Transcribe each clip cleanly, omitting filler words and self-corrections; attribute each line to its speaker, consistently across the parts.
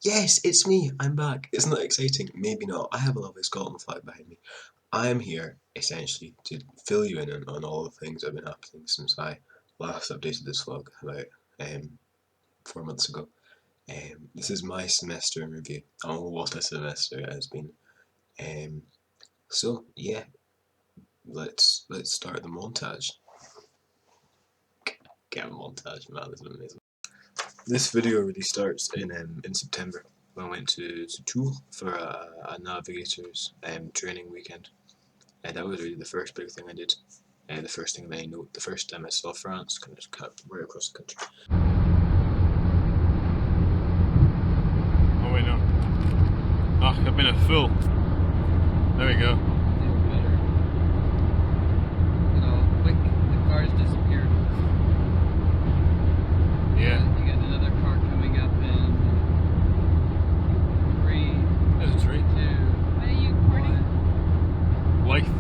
Speaker 1: Yes, it's me. I'm back. Isn't that exciting? Maybe not. I have a lovely Scotland flag behind me. I am here essentially to fill you in on all the things that have been happening since I last updated this vlog about 4 months ago. This is my semester in review. Oh, what a semester it has been. So yeah, let's start the montage. Get a montage, man. This is amazing. This video really starts in September when I went to Toul for a navigator's training weekend. And that was really the first big thing I did. And the first thing that I know, the first time I saw France, kind of just cut right across the country.
Speaker 2: Oh wait, no. Ah, I've been a fool. There we go.
Speaker 3: Better. Look how quick the cars disappeared.
Speaker 2: Yeah.
Speaker 3: You got another car coming up in 3,
Speaker 2: There's a tree.
Speaker 3: 2,
Speaker 4: What are you recording?
Speaker 3: 1.
Speaker 2: Life.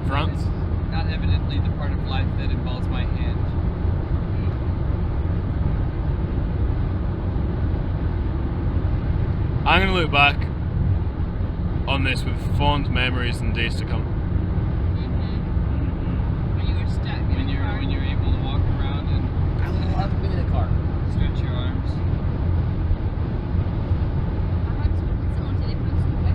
Speaker 2: France.
Speaker 3: Not evidently the part of life that involves my hand.
Speaker 2: I'm gonna look back on this with fond memories and days to come.
Speaker 4: When you were stuck in
Speaker 3: When
Speaker 4: a car.
Speaker 3: you're able to walk around and
Speaker 5: I love being in a car.
Speaker 3: stretch your arms.
Speaker 4: Someone telephone super.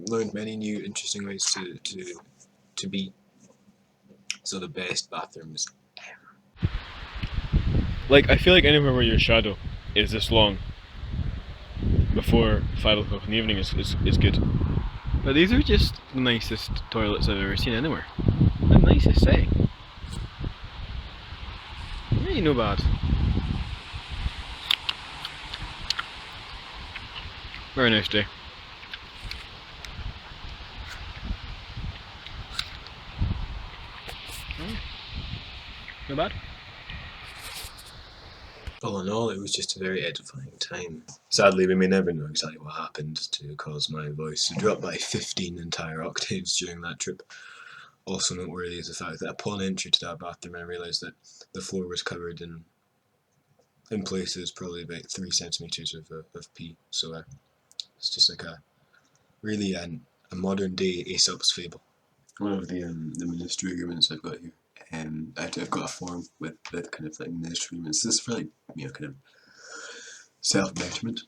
Speaker 1: Learned many new interesting ways to be. So the best bathrooms.
Speaker 2: Like, I feel like anywhere where your shadow is this long before 5 o'clock in the evening is good. But these are just the nicest toilets I've ever seen anywhere. The nicest setting. Really no bad. Very nice day. Not bad.
Speaker 1: All in all, it was just a very edifying time. Sadly, we may never know exactly what happened to cause my voice to drop by 15 entire octaves during that trip. Also noteworthy is the fact that upon entry to that bathroom I realised that the floor was covered in places probably about 3 centimetres of pee. So it's just like a really a modern day Aesop's fable. One of the ministry agreements I've got here. I've got a form with kind of like ministry agreements. This is for like, you know, kind of self-betterment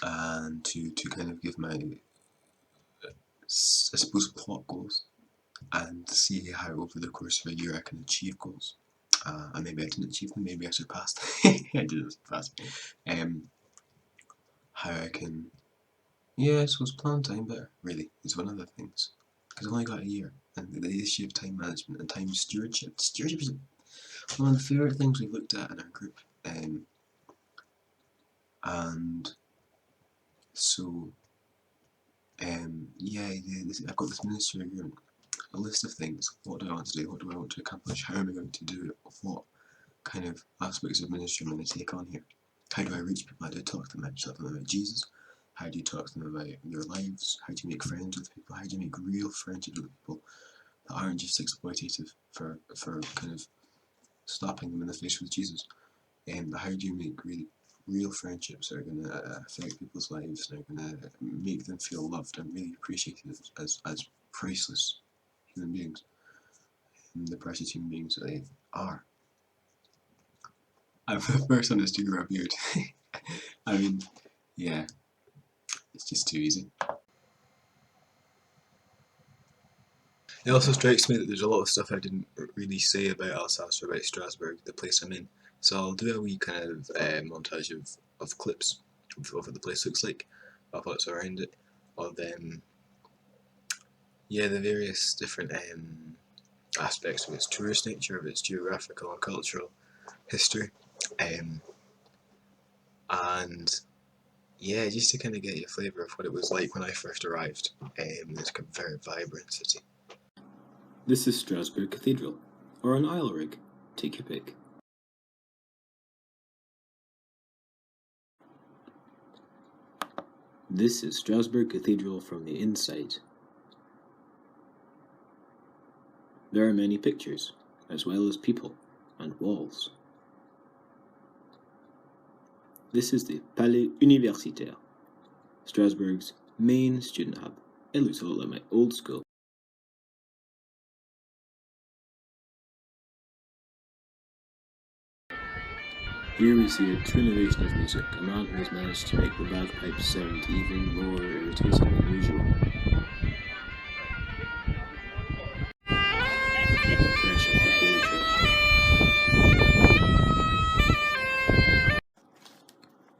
Speaker 1: and to kind of give my I suppose plot goals and see how over the course of a year I can achieve goals. And maybe I didn't achieve them, maybe I surpassed. I didn't surpass. How I can, yeah, I suppose plan time better, really, is one of the things. Because I've only got a year, and the issue of time management and time stewardship. Stewardship is one of the favourite things we've looked at in our group. And so, yeah, I've got this ministry agreement, a list of things. What do I want to do? What do I want to accomplish? How am I going to do it? What kind of aspects of ministry am I going to take on here? How do I reach people? How do I talk to them? How do you talk to them about Jesus? How do you talk to them about your lives? How do you make friends with people? How do you make real friendships with people that aren't just exploitative for kind of slapping them in the face with Jesus? But how do you make really real friendships that are going to affect people's lives and are going to make them feel loved and really appreciated as priceless human beings, and the precious human beings that they are? I'm the first one to grow a beard. I mean, yeah, it's just too easy. It also strikes me that there's a lot of stuff I didn't really say about Alsace or about Strasbourg, the place I'm in. So I'll do a wee kind of montage of clips of what the place looks like, of what's around it, of yeah, the various different aspects of its tourist nature, of its geographical and cultural history, and yeah, just to kind of get you a flavour of what it was like when I first arrived in this very vibrant city.
Speaker 6: This is Strasbourg Cathedral, or an Isle rig, take your pick. This is Strasbourg Cathedral from the inside. There are many pictures, as well as people and walls. This is the Palais Universitaire, Strasbourg's main student hub. It looks a lot like my old school. Here we see a true innovation of music, a man who has managed to make the bagpipes sound even more irritating than usual. Fresh off the cathedral.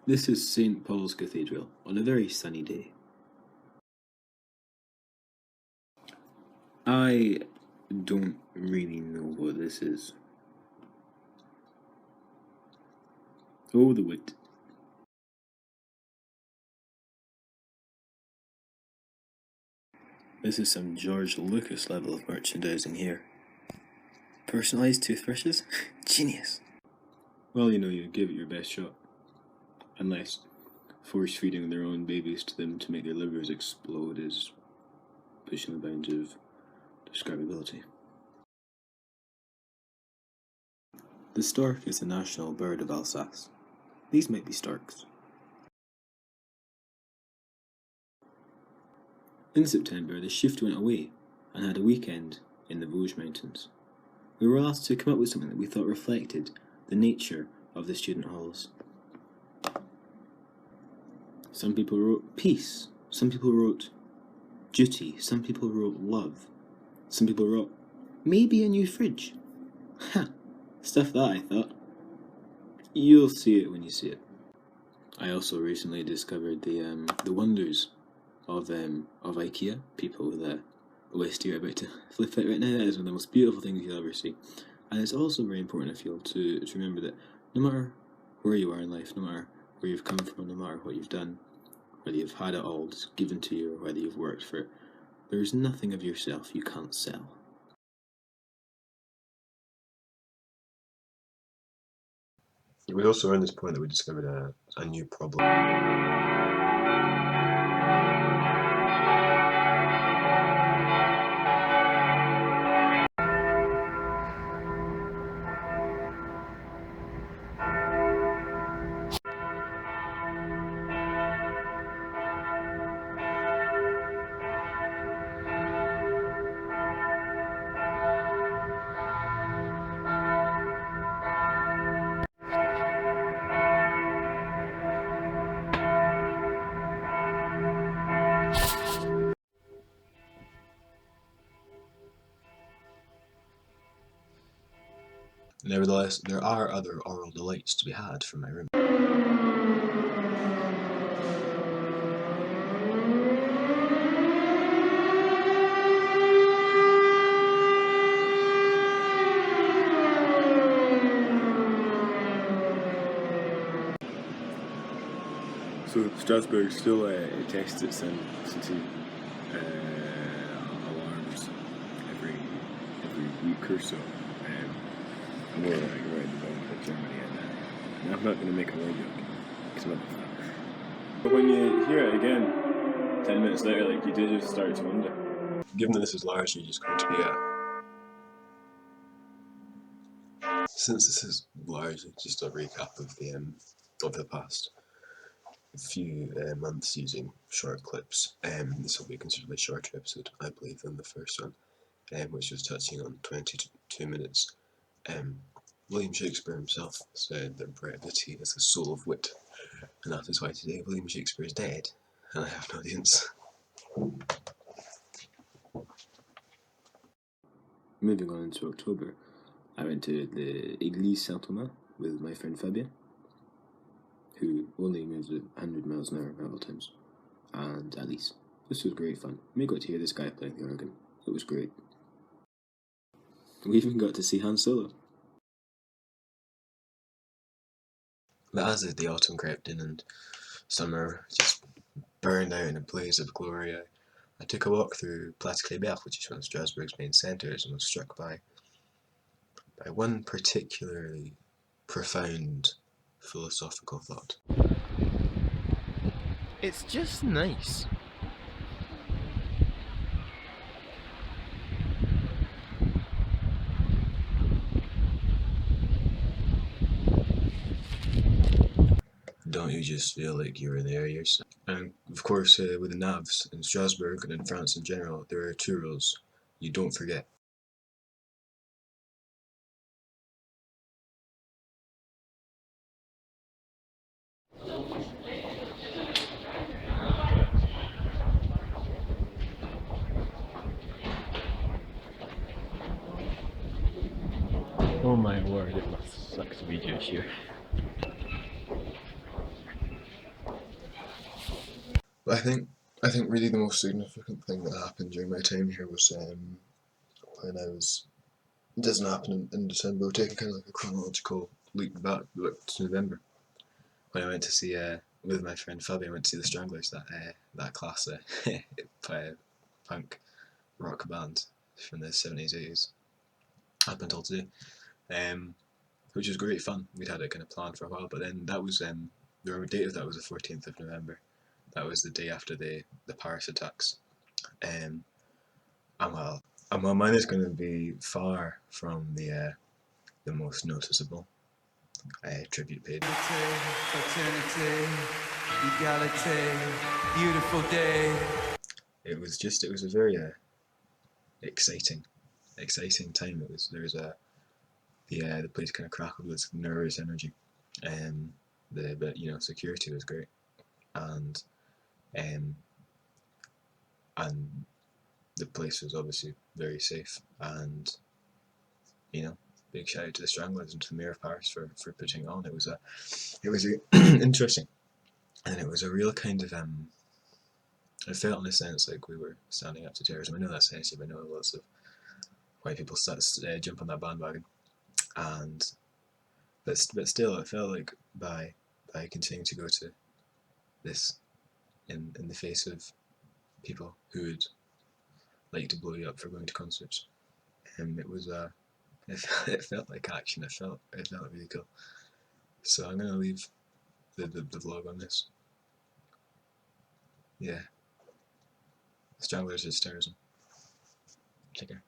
Speaker 6: This is St. Paul's Cathedral on a very sunny day. I don't really know what this is. Oh, the wit. This is some George Lucas level of merchandising here. Personalised toothbrushes? Genius. Well, you know, you give it your best shot. Unless force feeding their own babies to them to make their livers explode is pushing the bounds of describability. The stork is the national bird of Alsace. These might be storks. In September, the shift went away and had a weekend in the Vosges Mountains. We were asked to come up with something that we thought reflected the nature of the student halls. Some people wrote peace, some people wrote duty, some people wrote love, some people wrote maybe a new fridge. Ha! Stuff that, I thought. You'll see it when you see it. I also recently discovered the wonders of IKEA. People with a Westie are about to flip it right now. That is one of the most beautiful things you'll ever see. And it's also very important, I feel, to remember that no matter where you are in life, no matter where you've come from, no matter what you've done, whether you've had it all just given to you or whether you've worked for it, there is nothing of yourself you can't sell.
Speaker 1: It was also around this point that we discovered a new problem. Nevertheless, there are other oral delights to be had from my room.
Speaker 6: So Strasbourg still tests its sensitive alarms every week or so. I'm more like right about Germany, and I'm not going to make a war joke because I'm not that. But when you hear it again 10 minutes later, like you do just start to wonder.
Speaker 1: Given that this is largely just going to be since this is largely just a recap of the past few months using short clips, this will be a considerably shorter episode, I believe, than the first one, which was touching on 22 minutes. William Shakespeare himself said that brevity is the soul of wit, and that is why today William Shakespeare is dead, and I have an audience.
Speaker 6: Moving on into October, I went to the Église Saint-Thomas with my friend Fabien, who only moves at 100 miles an hour travel times, and Alice. This was great fun. We got to hear this guy playing the organ. It was great. We even got to see Han Solo.
Speaker 1: But as the autumn crept in and summer just burned out in a blaze of glory, I took a walk through Place Kléber, which is one of Strasbourg's main centres, and was struck by one particularly profound philosophical thought. It's just nice. Don't you just feel like you were there yourself? And of course, with the Navs in Strasbourg and in France in general, there are two rules you don't forget.
Speaker 2: Oh my word, it must suck to be Jewish here.
Speaker 1: But I think really the most significant thing that happened during my time here was when I was. It doesn't happen in December. We're taking kind of like a chronological leap back to November when I went to see with my friend Fabi. I went to see the Stranglers, that class punk rock band from the 70s, 80s up until today, which was great fun. We'd had it kind of planned for a while, but then that was the date of that was the 14th of November. That was the day after the Paris attacks. And well, mine is going to be far from the most noticeable tribute paid.
Speaker 7: Fraternity, equality, beautiful day.
Speaker 1: It was a very exciting time. The place kind of crackled with nervous energy, but security was great, and the place was obviously very safe, and big shout out to the Stranglers and to the Mayor of Paris for putting it on. It was interesting, and it was a real kind of it felt in a sense like we were standing up to terrorism. I know that's sensitive. I know lots of white people jump on that bandwagon, but still, it felt like by continuing to go to this in the face of people who would like to blow you up for going to concerts, it was it felt like action. It felt really cool. So I'm gonna leave the vlog on this. Yeah, Stranglers is terrorism. Take care.